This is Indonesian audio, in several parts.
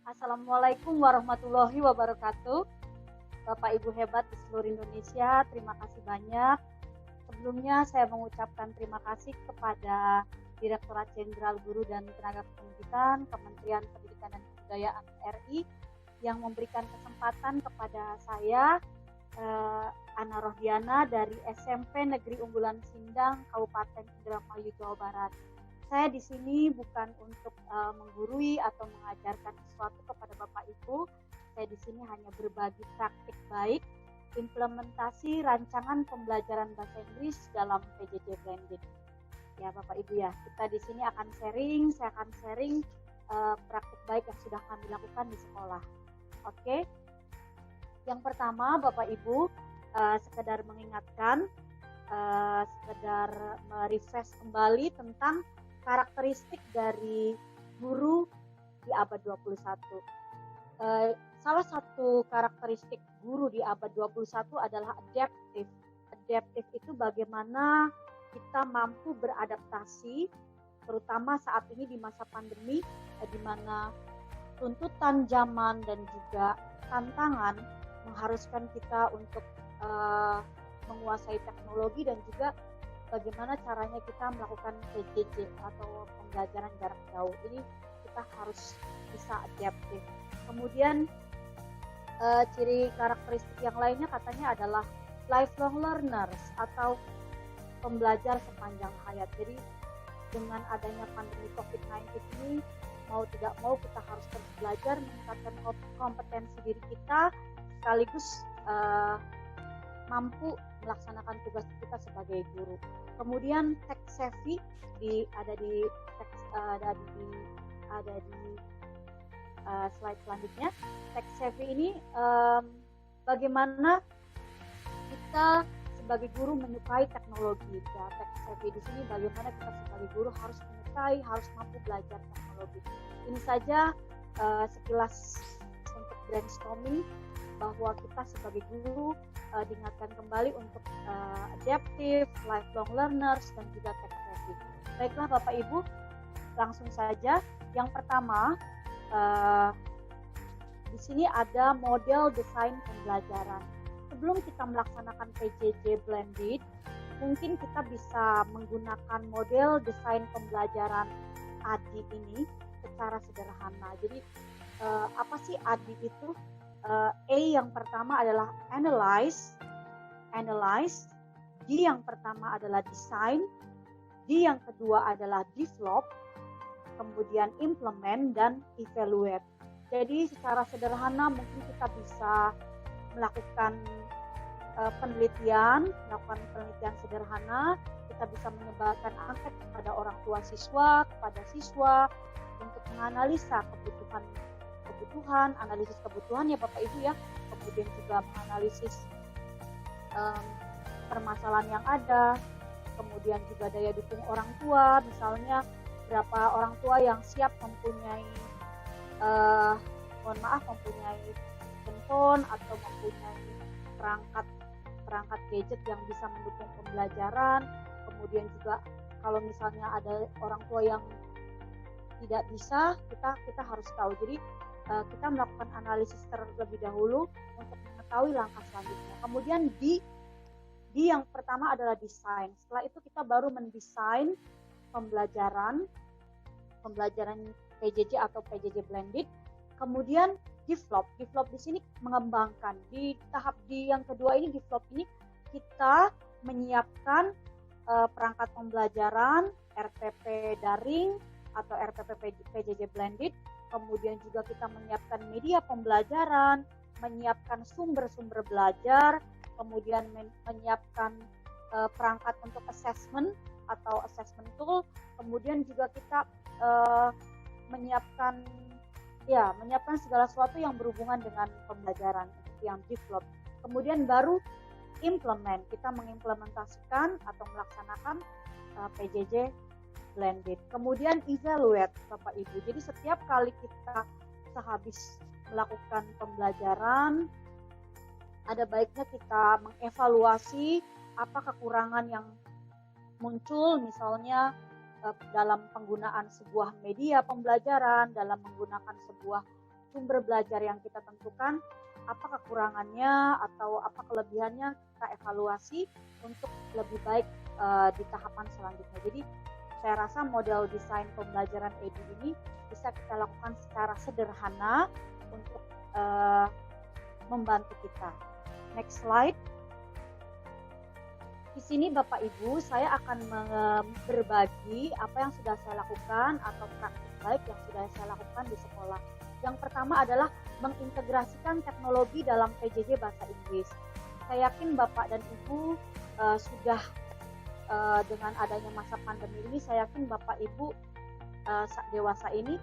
Assalamualaikum warahmatullahi wabarakatuh. Bapak Ibu hebat di seluruh Indonesia, terima kasih banyak. Sebelumnya saya mengucapkan terima kasih kepada Direktorat Jenderal Guru dan Tenaga Kependidikan Kementerian Pendidikan dan Kebudayaan RI yang memberikan kesempatan kepada saya, Ana Rohdiana dari SMP Negeri Unggulan Sindang, Kabupaten Indramayu, Jawa Barat. Saya di sini bukan untuk menggurui atau mengajarkan sesuatu kepada Bapak Ibu. Saya di sini hanya berbagi praktik baik implementasi rancangan pembelajaran bahasa Inggris dalam PJJ Blended. Ya Bapak Ibu ya, kita di sini akan sharing, saya akan sharing praktik baik yang sudah kami lakukan di sekolah. Oke. Yang pertama Bapak Ibu, sekedar mengingatkan, sekedar merefresh kembali tentang karakteristik dari guru di abad 21. Salah satu karakteristik guru di abad 21 adalah adaptif. Adaptif itu bagaimana kita mampu beradaptasi, terutama saat ini di masa pandemi, di mana tuntutan zaman dan juga tantangan mengharuskan kita untuk menguasai teknologi dan juga bagaimana caranya kita melakukan PJJ atau pembelajaran jarak jauh. Ini kita harus bisa adaptif. Kemudian ciri karakteristik yang lainnya katanya adalah lifelong learners atau pembelajar sepanjang hayat. Jadi dengan adanya pandemi COVID-19 ini, mau tidak mau kita harus terus belajar, meningkatkan kompetensi diri kita, sekaligus mampu melaksanakan tugas kita sebagai guru. Kemudian tech savvy ada di slide selanjutnya. Tech savvy ini bagaimana kita sebagai guru menyukai teknologi. Ya, tech savvy di sini bagaimana kita sebagai guru harus menyukai, harus mampu belajar teknologi. Ini saja sekilas untuk brainstorming bahwa kita sebagai guru diingatkan kembali untuk adaptive, lifelong learners, dan juga tech savvy. Baiklah Bapak Ibu, langsung saja. Yang pertama, di sini ada model desain pembelajaran. Sebelum kita melaksanakan PJJ Blended, mungkin kita bisa menggunakan model desain pembelajaran ADI ini secara sederhana. Jadi apa sih ADI itu? A yang pertama adalah analyze, D yang pertama adalah design, D yang kedua adalah develop, kemudian implement dan evaluate. Jadi secara sederhana mungkin kita bisa melakukan penelitian sederhana, kita bisa menyebarkan angket kepada orang tua siswa, kepada siswa untuk menganalisa analisis kebutuhan ya Bapak Ibu ya, kemudian juga menganalisis permasalahan yang ada, kemudian juga daya dukung orang tua, misalnya berapa orang tua yang siap mempunyai mempunyai handphone atau mempunyai perangkat gadget yang bisa mendukung pembelajaran. Kemudian juga kalau misalnya ada orang tua yang tidak bisa, kita harus tahu. Jadi kita melakukan analisis terlebih dahulu untuk mengetahui langkah selanjutnya. Kemudian D yang pertama adalah desain. Setelah itu kita baru mendesain pembelajaran PJJ atau PJJ Blended. Kemudian develop di sini mengembangkan. Di tahap D yang kedua ini, develop ini kita menyiapkan perangkat pembelajaran RPP daring atau RPP PJJ Blended. Kemudian juga kita menyiapkan media pembelajaran, menyiapkan sumber-sumber belajar, kemudian menyiapkan perangkat untuk assessment atau assessment tool, kemudian juga kita menyiapkan segala sesuatu yang berhubungan dengan pembelajaran untuk yang develop. Kemudian baru implement, kita mengimplementasikan atau melaksanakan PJJ Blended. Kemudian evaluate Bapak Ibu. Jadi setiap kali kita sehabis melakukan pembelajaran, ada baiknya kita mengevaluasi apa kekurangan yang muncul, misalnya dalam penggunaan sebuah media pembelajaran, dalam menggunakan sebuah sumber belajar yang kita tentukan, apa kekurangannya atau apa kelebihannya, kita evaluasi untuk lebih baik di tahapan selanjutnya. Jadi saya rasa model desain pembelajaran EDU ini bisa kita lakukan secara sederhana untuk membantu kita. Next slide. Di sini Bapak Ibu, saya akan berbagi apa yang sudah saya lakukan atau praktik baik yang sudah saya lakukan di sekolah. Yang pertama adalah mengintegrasikan teknologi dalam PJJ Bahasa Inggris. Saya yakin Bapak dan Ibu sudah dengan adanya masa pandemi ini, saya yakin Bapak Ibu dewasa ini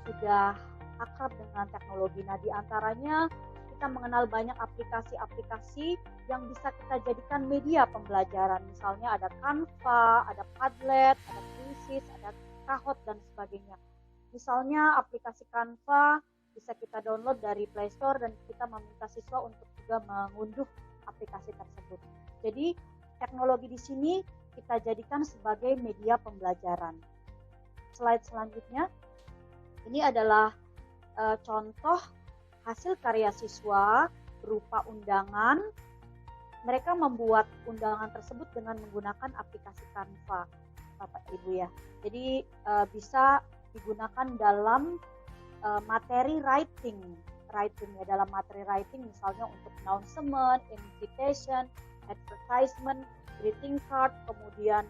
sudah akrab dengan teknologi. Nah, di antaranya kita mengenal banyak aplikasi-aplikasi yang bisa kita jadikan media pembelajaran. Misalnya ada Canva, ada Padlet, ada Quizzes, ada Kahoot, dan sebagainya. Misalnya aplikasi Canva bisa kita download dari Play Store dan kita meminta siswa untuk juga mengunduh aplikasi tersebut. Jadi teknologi di sini kita jadikan sebagai media pembelajaran. Slide selanjutnya, ini adalah contoh hasil karya siswa berupa undangan. Mereka membuat undangan tersebut dengan menggunakan aplikasi Canva, Bapak Ibu ya. Jadi bisa digunakan dalam materi writing ya, dalam materi writing misalnya untuk announcement, invitation, advertisement, greeting card, kemudian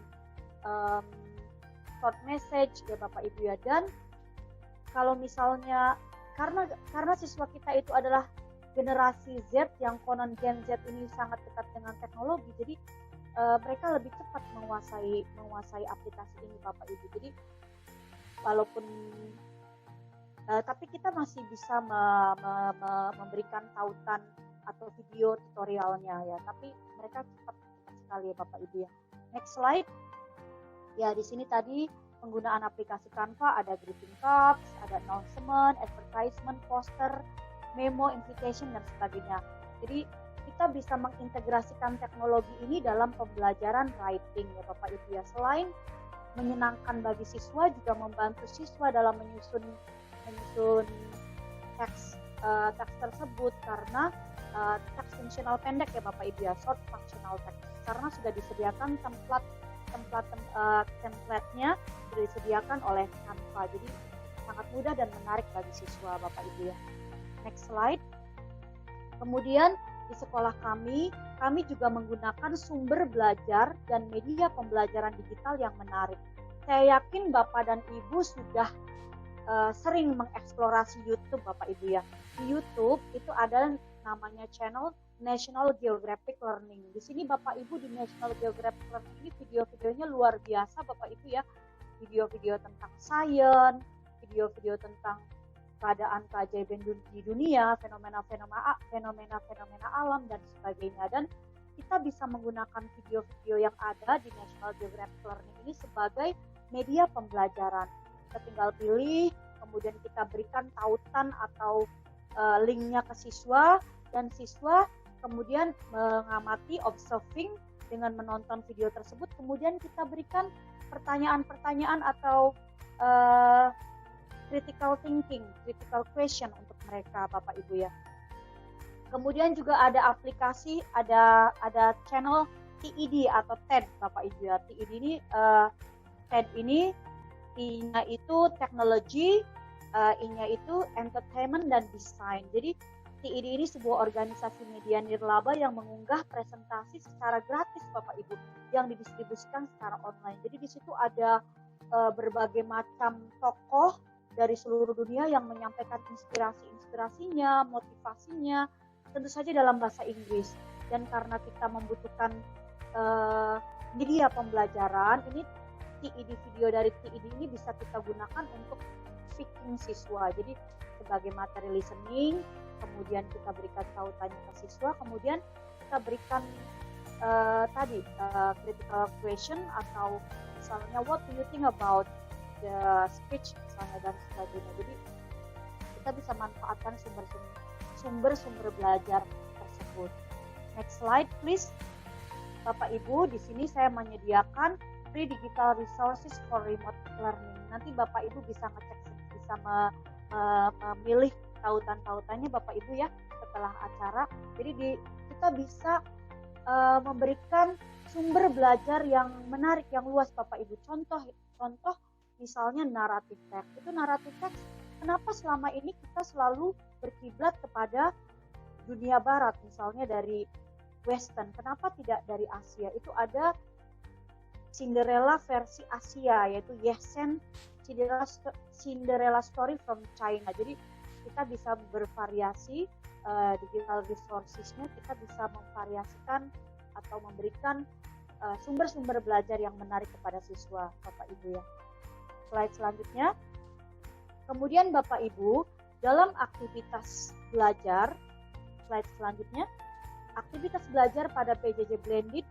short message ya Bapak Ibu ya. Dan kalau misalnya karena siswa kita itu adalah generasi Z yang konon Gen Z ini sangat dekat dengan teknologi, jadi mereka lebih cepat menguasai aplikasi ini Bapak Ibu. Jadi walaupun tapi kita masih bisa memberikan tautan atau video tutorialnya ya, tapi mereka cepat sekali ya Bapak Ibu ya. Next slide. Ya, di sini tadi penggunaan aplikasi Canva ada greeting cards, ada announcement, advertisement, poster, memo, invitation, dan sebagainya. Jadi kita bisa mengintegrasikan teknologi ini dalam pembelajaran writing ya Bapak Ibu ya. Selain menyenangkan bagi siswa, juga membantu siswa dalam menyusun teks tersebut, karena teks fungsional pendek ya Bapak Ibu ya, short functional text, karena sudah disediakan template-nya sudah disediakan oleh Canva. Jadi sangat mudah dan menarik bagi siswa Bapak Ibu ya. Next slide. Kemudian di sekolah kami juga menggunakan sumber belajar dan media pembelajaran digital yang menarik. Saya yakin Bapak dan Ibu sudah sering mengeksplorasi YouTube Bapak Ibu ya. Di YouTube itu ada namanya channel National Geographic Learning. Di sini Bapak Ibu di National Geographic Learning ini video-videonya luar biasa Bapak Ibu ya. Video-video tentang sains, video-video tentang keadaan keajaiban di dunia, fenomena-fenomena alam dan sebagainya. Dan kita bisa menggunakan video-video yang ada di National Geographic Learning ini sebagai media pembelajaran. Kita tinggal pilih, kemudian kita berikan tautan atau linknya ke siswa, dan siswa kemudian mengamati, observing dengan menonton video tersebut. Kemudian kita berikan pertanyaan-pertanyaan atau critical thinking, critical question untuk mereka Bapak Ibu ya. Kemudian juga ada aplikasi, ada channel TED atau TED Bapak Ibu ya. TED ini TED ini I-nya itu teknologi, I-nya itu entertainment dan design. Jadi TED ini sebuah organisasi media nirlaba yang mengunggah presentasi secara gratis Bapak Ibu yang didistribusikan secara online. Jadi di situ ada berbagai macam tokoh dari seluruh dunia yang menyampaikan inspirasinya, motivasinya, tentu saja dalam bahasa Inggris. Dan karena kita membutuhkan media pembelajaran, ini TED, video dari TED ini bisa kita gunakan untuk speaking siswa. Jadi sebagai materi listening, kemudian kita berikan tautannya ke siswa, kemudian kita berikan critical question atau misalnya what do you think about the speech misalnya dan sebagainya. Jadi kita bisa manfaatkan sumber-sumber belajar tersebut. Next slide please. Bapak Ibu, di sini saya menyediakan free digital resources for remote learning. Nanti Bapak Ibu bisa ngecek, bisa memilih tautan-tautannya Bapak Ibu ya setelah acara. Jadi kita bisa memberikan sumber belajar yang menarik, yang luas Bapak Ibu. Contoh misalnya naratif teks. Itu naratif teks, kenapa selama ini kita selalu berkiblat kepada dunia barat, misalnya dari Western, kenapa tidak dari Asia? Itu ada Cinderella versi Asia, yaitu Yesen Cinderella Story from China. Jadi kita bisa bervariasi, digital resources-nya kita bisa memvariasikan atau memberikan sumber-sumber belajar yang menarik kepada siswa, Bapak Ibu ya. Slide selanjutnya. Kemudian Bapak Ibu, dalam aktivitas belajar, slide selanjutnya, aktivitas belajar pada PJJ Blended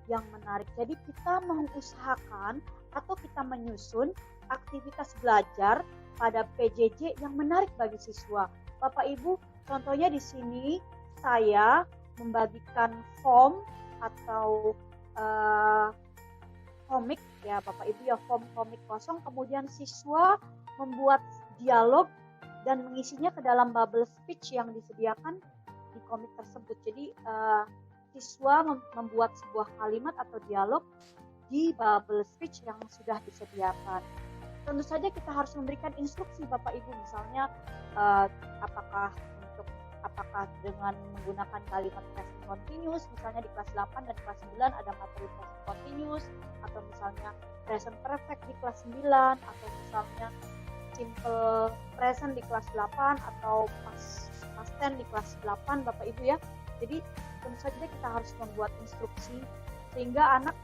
yang menarik. Jadi kita mengusahakan atau kita menyusun aktivitas belajar pada PJJ yang menarik bagi siswa. Bapak Ibu, contohnya di sini saya membagikan form atau komik ya Bapak Ibu ya, form komik kosong, kemudian siswa membuat dialog dan mengisinya ke dalam bubble speech yang disediakan di komik tersebut. Jadi siswa membuat sebuah kalimat atau dialog di bubble speech yang sudah disediakan. Tentu saja kita harus memberikan instruksi Bapak Ibu, misalnya apakah dengan menggunakan kalimat present continuous, misalnya di kelas 8 dan kelas 9 ada materi present continuous, atau misalnya present perfect di kelas 9, atau misalnya simple present di kelas 8, atau past tense di kelas 8 Bapak Ibu ya. Jadi tentu saja kita harus membuat instruksi sehingga anak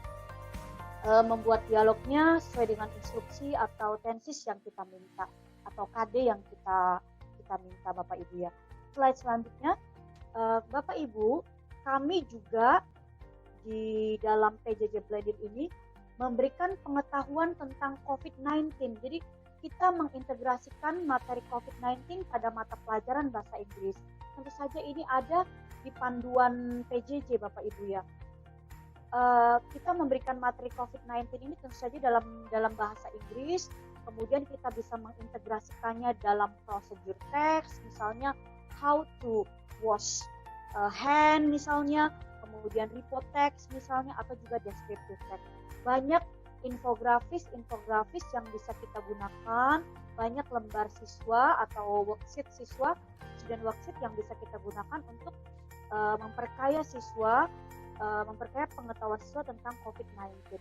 membuat dialognya sesuai dengan instruksi atau tenses yang kita minta atau KD yang kita minta Bapak Ibu ya. Slide selanjutnya, Bapak Ibu, kami juga di dalam PJJ Blended ini memberikan pengetahuan tentang COVID-19. Jadi kita mengintegrasikan materi COVID-19 pada mata pelajaran bahasa Inggris. Tentu saja ini ada di panduan PJJ Bapak Ibu ya. Kita memberikan materi COVID-19 ini tentu saja dalam bahasa Inggris, kemudian kita bisa mengintegrasikannya dalam prosedur teks, misalnya how to wash hand misalnya, kemudian report text misalnya, atau juga descriptive text. Banyak infografis yang bisa kita gunakan, banyak lembar siswa atau worksheet siswa, student worksheet yang bisa kita gunakan untuk memperkaya siswa, memperkaya pengetahuan siswa tentang COVID-19.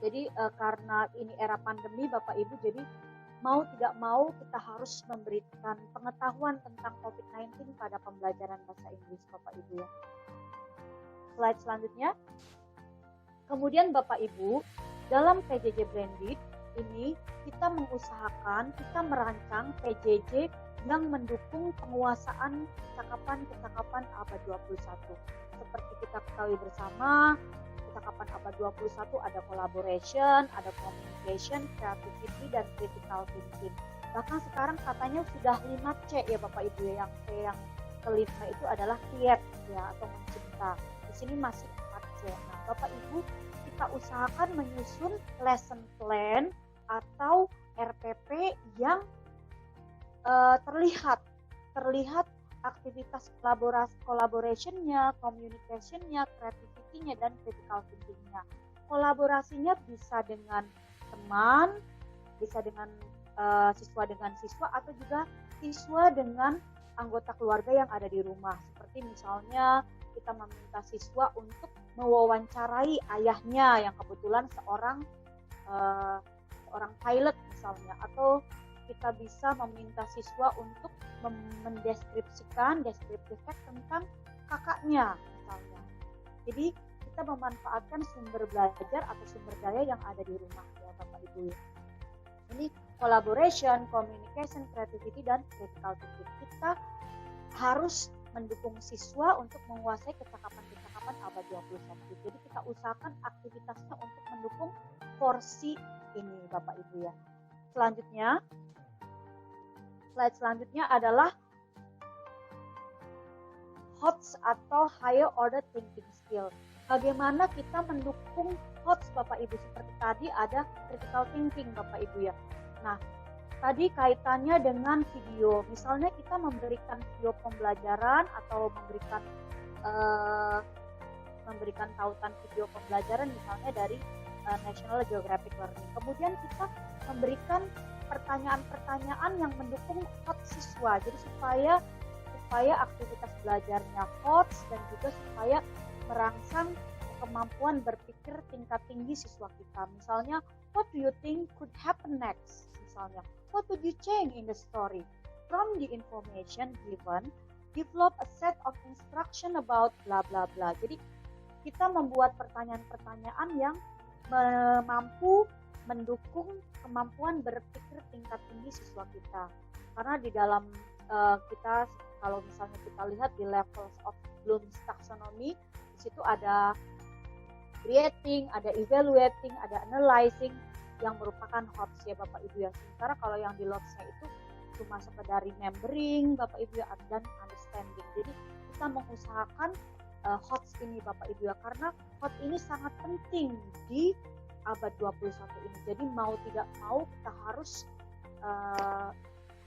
Jadi karena ini era pandemi Bapak Ibu, jadi mau tidak mau kita harus memberikan pengetahuan tentang COVID-19 pada pembelajaran bahasa Inggris Bapak Ibu ya. Slide selanjutnya. Kemudian Bapak Ibu, dalam PJJ Blended ini kita mengusahakan, kita merancang PJJ yang mendukung penguasaan kecakapan abad 21. Seperti kita ketahui bersama, kecakapan abad 21 ada collaboration, ada communication, creativity, dan critical thinking. Bahkan sekarang katanya sudah 5C ya Bapak Ibu ya, yang C yang kelima itu adalah create ya, atau mencipta. Di sini masih 4C. Nah Bapak Ibu, kita usahakan menyusun lesson plan atau RPP yang terlihat aktivitas collaboration-nya, communication-nya, creativity-nya, dan critical thinking-nya. Kolaborasinya bisa dengan teman, bisa dengan siswa dengan siswa, atau juga siswa dengan anggota keluarga yang ada di rumah. Seperti misalnya kita meminta siswa untuk mewawancarai ayahnya yang kebetulan seorang pilot misalnya, atau kita bisa meminta siswa untuk mendeskripsikan descriptive text tentang kakaknya misalnya. Jadi kita memanfaatkan sumber belajar atau sumber daya yang ada di rumah ya Bapak Ibu. Ini collaboration, communication, creativity, dan critical thinking. Kita harus mendukung siswa untuk menguasai kecakapan abad 21. Jadi kita usahakan aktivitasnya untuk mendukung porsi ini Bapak Ibu ya. Slide selanjutnya adalah HOTS atau Higher Order Thinking Skill. Bagaimana kita mendukung HOTS Bapak Ibu, seperti tadi ada critical thinking Bapak Ibu ya. Nah, tadi kaitannya dengan video. Misalnya kita memberikan video pembelajaran atau memberikan tautan video pembelajaran misalnya dari National Geographic Learning. Kemudian kita memberikan pertanyaan-pertanyaan yang mendukung hot siswa. Jadi supaya aktivitas belajarnya hot dan juga supaya merangsang kemampuan berpikir tingkat tinggi siswa kita. Misalnya, what do you think could happen next? Misalnya, what would you change in the story? From the information given, develop a set of instruction about bla bla bla. Jadi kita membuat pertanyaan-pertanyaan yang mampu mendukung kemampuan berpikir tingkat tinggi siswa kita. Karena di dalam kita, kalau misalnya kita lihat di levels of Bloom's taxonomy, di situ ada creating, ada evaluating, ada analyzing yang merupakan HOTS ya Bapak Ibu ya. Sementara kalau yang di LOTS-nya itu cuma sekedar remembering Bapak Ibu ya, dan understanding. Jadi kita mengusahakan HOTS ini Bapak Ibu ya, karena HOTS ini sangat penting di abad 21 ini. Jadi mau tidak mau kita harus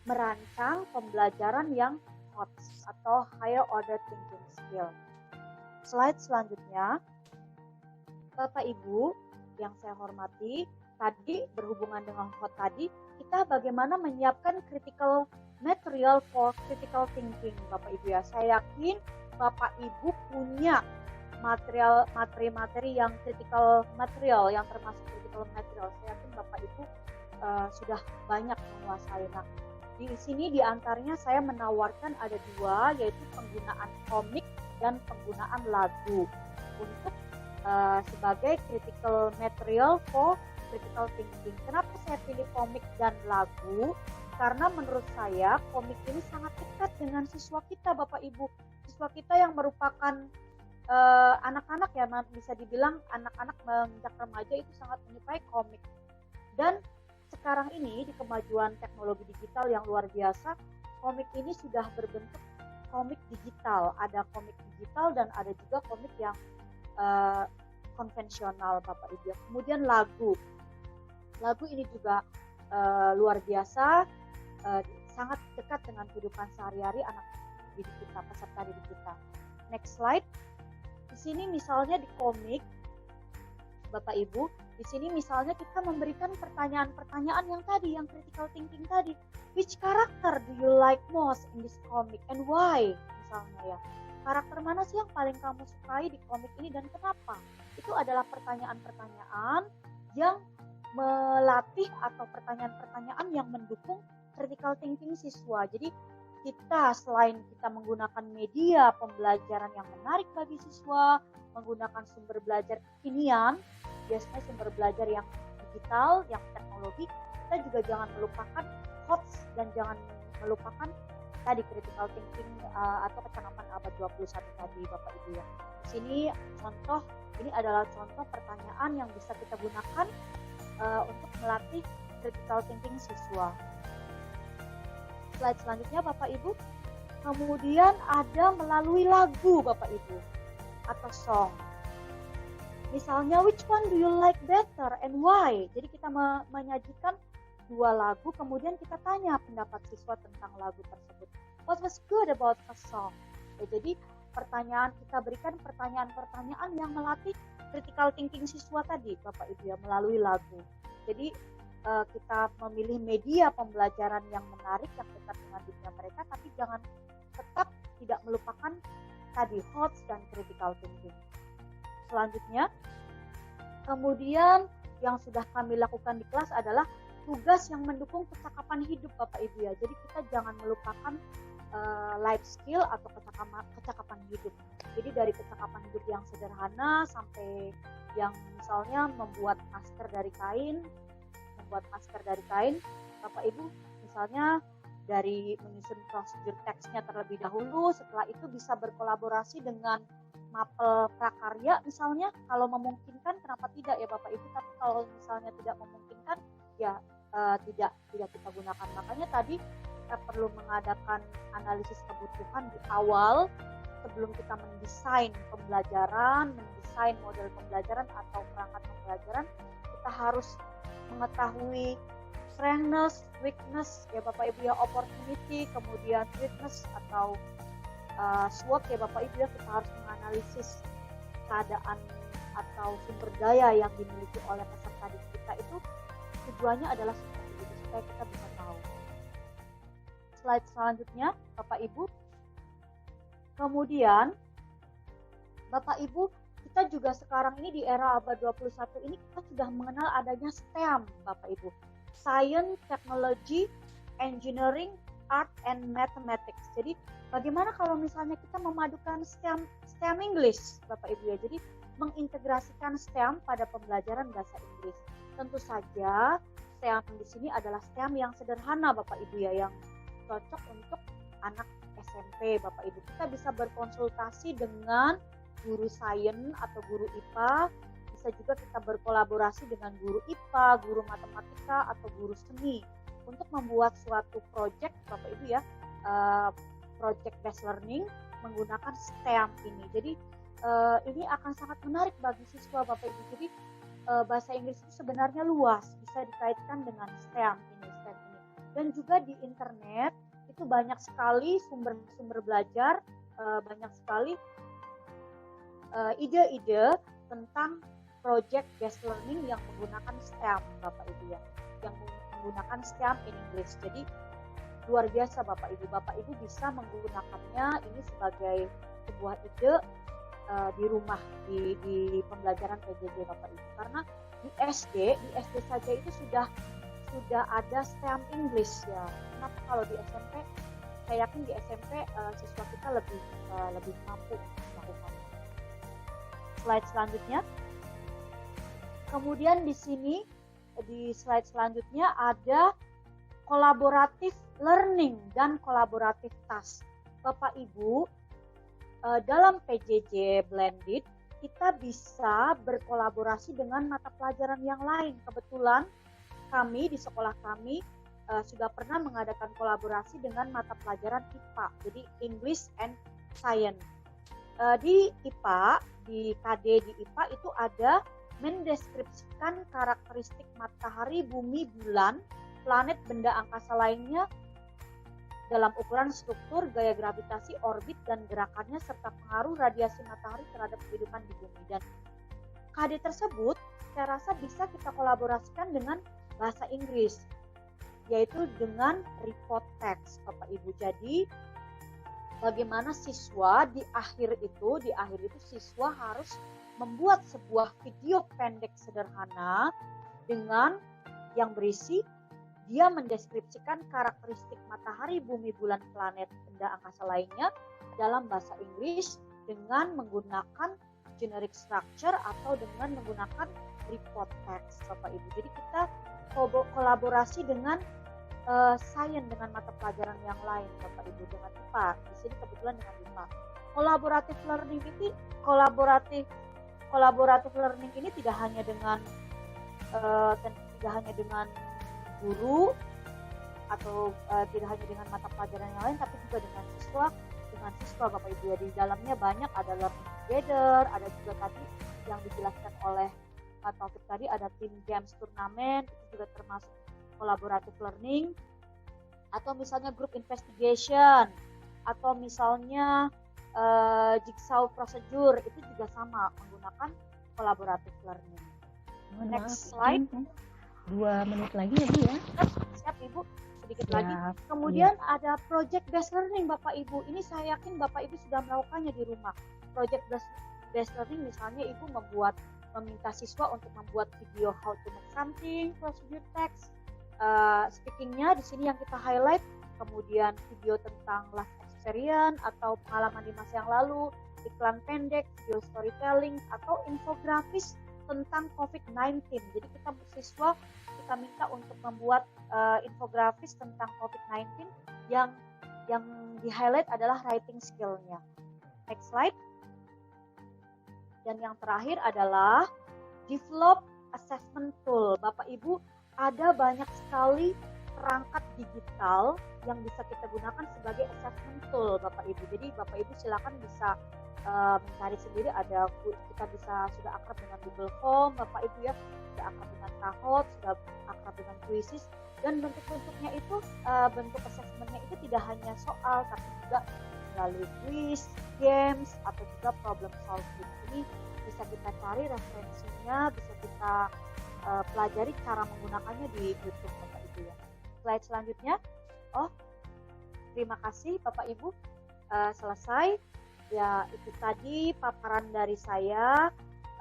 merancang pembelajaran yang HOTS atau higher order thinking skill. Slide selanjutnya, Bapak Ibu yang saya hormati, tadi berhubungan dengan HOTS tadi, kita bagaimana menyiapkan critical material for critical thinking Bapak Ibu ya. Saya yakin Bapak Ibu punya materi-materi yang critical material, yang termasuk critical material. Saya yakin Bapak Ibu sudah banyak menguasai. Nah, di sini di antaranya saya menawarkan ada dua, yaitu penggunaan komik dan penggunaan lagu untuk sebagai critical material for critical thinking. Kenapa saya pilih komik dan lagu? Karena menurut saya komik ini sangat dekat dengan siswa kita Bapak Ibu. Siswa kita yang merupakan anak-anak ya, bisa dibilang anak-anak menginjak remaja itu sangat menyukai komik. Dan sekarang ini di kemajuan teknologi digital yang luar biasa, komik ini sudah berbentuk komik digital. Ada komik digital dan ada juga komik yang konvensional Bapak Ibu. Kemudian lagu ini juga luar biasa, sangat dekat dengan kehidupan sehari-hari anak didik kita, peserta didik kita. Next slide. Di sini misalnya di komik Bapak Ibu, di sini misalnya kita memberikan pertanyaan-pertanyaan yang tadi, yang critical thinking tadi. Which character do you like most in this comic and why? Misalnya ya. Karakter mana sih yang paling kamu sukai di komik ini dan kenapa? Itu adalah pertanyaan-pertanyaan yang melatih atau pertanyaan-pertanyaan yang mendukung critical thinking siswa. Jadi kita selain kita menggunakan media pembelajaran yang menarik bagi siswa, menggunakan sumber belajar kekinian, biasanya sumber belajar yang digital, yang teknologi, kita juga jangan melupakan HOTS dan jangan melupakan tadi critical thinking atau kecakapan abad 21 tadi Bapak Ibu ya. Di sini ini adalah contoh pertanyaan yang bisa kita gunakan untuk melatih critical thinking siswa. Slide selanjutnya Bapak Ibu. Kemudian ada melalui lagu Bapak Ibu atau song. Misalnya, which one do you like better and why? Jadi kita menyajikan dua lagu, kemudian kita tanya pendapat siswa tentang lagu tersebut. What was good about the song? Ya, jadi kita berikan pertanyaan-pertanyaan yang melatih critical thinking siswa tadi Bapak Ibu ya, melalui lagu. Jadi kita memilih media pembelajaran yang menarik, yang dekat dengan dunia mereka, tapi jangan tetap tidak melupakan tadi HOTS dan critical thinking. Selanjutnya, kemudian yang sudah kami lakukan di kelas adalah tugas yang mendukung kecakapan hidup Bapak Ibu ya. Jadi kita jangan melupakan life skill atau kecakapan hidup. Jadi dari kecakapan hidup yang sederhana sampai yang misalnya membuat masker dari kain, Bapak Ibu misalnya dari menyusun prosedur teksnya terlebih dahulu, setelah itu bisa berkolaborasi dengan mapel prakarya misalnya, kalau memungkinkan kenapa tidak ya Bapak Ibu, tapi kalau misalnya tidak memungkinkan ya tidak kita gunakan. Makanya tadi kita perlu mengadakan analisis kebutuhan di awal sebelum kita mendesain pembelajaran, mendesain model pembelajaran atau perangkat pembelajaran. Kita harus mengetahui strengthness, weakness ya Bapak Ibu ya, opportunity, kemudian threatness atau SWOT ya Bapak Ibu ya, kita harus menganalisis keadaan atau sumber daya yang dimiliki oleh peserta didik kita itu tujuannya adalah seperti itu supaya kita bisa tahu. Slide selanjutnya Bapak Ibu. Kemudian Bapak Ibu, kita juga sekarang ini di era abad 21 ini kita sudah mengenal adanya STEM Bapak Ibu. Science, Technology, Engineering, Art, and Mathematics. Jadi bagaimana kalau misalnya kita memadukan STEM English Bapak Ibu ya. Jadi mengintegrasikan STEM pada pembelajaran bahasa Inggris. Tentu saja STEM di sini adalah STEM yang sederhana Bapak Ibu ya, yang cocok untuk anak SMP Bapak Ibu. Kita bisa berkonsultasi dengan guru sains atau guru IPA, bisa juga kita berkolaborasi dengan guru IPA, guru matematika atau guru seni untuk membuat suatu project Bapak Ibu ya, project based learning menggunakan STEM ini. Jadi ini akan sangat menarik bagi siswa Bapak Ibu. Jadi bahasa Inggris itu sebenarnya luas, bisa dikaitkan dengan STEM ini. Dan juga di internet itu banyak sekali sumber-sumber belajar, banyak sekali ide-ide tentang project based learning yang menggunakan STEM Bapak Ibu ya, yang menggunakan STEM in English. Jadi luar biasa Bapak Ibu. Bapak Ibu bisa menggunakannya ini sebagai sebuah ide di rumah, di pembelajaran PJJ Bapak Ibu. Karena di SD saja itu sudah ada STEM English ya. Kenapa kalau di SMP? Saya yakin di SMP siswa kita lebih mampu melakukannya. Slide selanjutnya. Kemudian di sini di slide selanjutnya ada collaborative learning dan collaborative task. Bapak Ibu, dalam PJJ Blended kita bisa berkolaborasi dengan mata pelajaran yang lain. Kebetulan kami di sekolah kami sudah pernah mengadakan kolaborasi dengan mata pelajaran IPA, jadi English and Science. Di IPA, di KD di IPA itu ada mendeskripsikan karakteristik matahari, bumi, bulan, planet, benda angkasa lainnya dalam ukuran struktur, gaya gravitasi, orbit, dan gerakannya, serta pengaruh radiasi matahari terhadap kehidupan di bumi. Dan KD tersebut saya rasa bisa kita kolaborasikan dengan bahasa Inggris, yaitu dengan report text Bapak Ibu. Jadi bagaimana siswa di akhir itu siswa harus membuat sebuah video pendek sederhana dengan yang berisi dia mendeskripsikan karakteristik matahari, bumi, bulan, planet, benda angkasa lainnya dalam bahasa Inggris dengan menggunakan generic structure atau dengan menggunakan report text Bapak Ibu. Jadi kita kolaborasi dengan sains, dengan mata pelajaran yang lain Bapak Ibu, dengan IPA. Di sini kebetulan dengan IPA. Collaborative learning ini tidak hanya dengan guru atau tidak hanya dengan mata pelajaran yang lain, tapi juga dengan siswa Bapak Ibu ya. Di dalamnya banyak, ada learning together, ada juga tadi yang dijelaskan oleh Pak Taufik tadi, ada team games turnamen, itu juga termasuk collaborative learning, atau misalnya group investigation, atau misalnya jigsaw procedure, itu juga sama menggunakan collaborative learning. Next slide. 2 menit lagi ya Bu ya. Siap Ibu, sedikit lagi. Kemudian ada project based learning Bapak Ibu. Ini saya yakin Bapak Ibu sudah melakukannya di rumah. Project based learning misalnya Ibu meminta siswa untuk membuat video how to make something, procedure text, speakingnya di sini yang kita highlight, kemudian video tentang life experience atau pengalaman di masa yang lalu, iklan pendek, video storytelling, atau infografis tentang COVID-19. Jadi kita minta untuk membuat infografis tentang COVID-19 yang di highlight adalah writing skill-nya. Next slide. Dan yang terakhir adalah develop assessment tool. Bapak Ibu, ada banyak sekali perangkat digital yang bisa kita gunakan sebagai assessment tool Bapak Ibu. Jadi Bapak Ibu silakan bisa mencari sendiri, kita sudah akrab dengan Google Form Bapak Ibu ya, sudah akrab dengan Kahoot, sudah akrab dengan Quizzes. Dan bentuk-bentuknya itu, bentuk assessmentnya itu tidak hanya soal, tapi juga melalui quiz, games, atau juga problem solving. Ini bisa kita cari referensinya, bisa kita pelajari cara menggunakannya di YouTube Bapak Ibu ya. Slide selanjutnya. Oh, terima kasih Bapak Ibu. Selesai. Ya, itu tadi paparan dari saya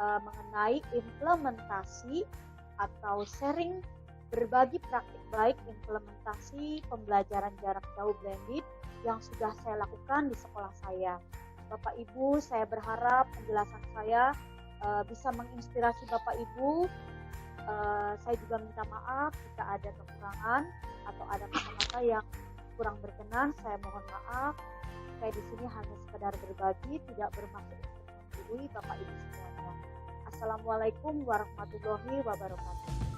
mengenai implementasi atau sharing, berbagi praktik baik implementasi pembelajaran jarak jauh blended yang sudah saya lakukan di sekolah saya. Bapak Ibu, saya berharap penjelasan saya bisa menginspirasi Bapak Ibu. Saya juga minta maaf jika ada kekurangan atau ada kata-kata yang kurang berkenan. Saya mohon maaf. Saya di sini hanya sekedar berbagi, tidak bermaksud untuk menggurui Bapak Ibu semuanya. Assalamualaikum warahmatullahi wabarakatuh.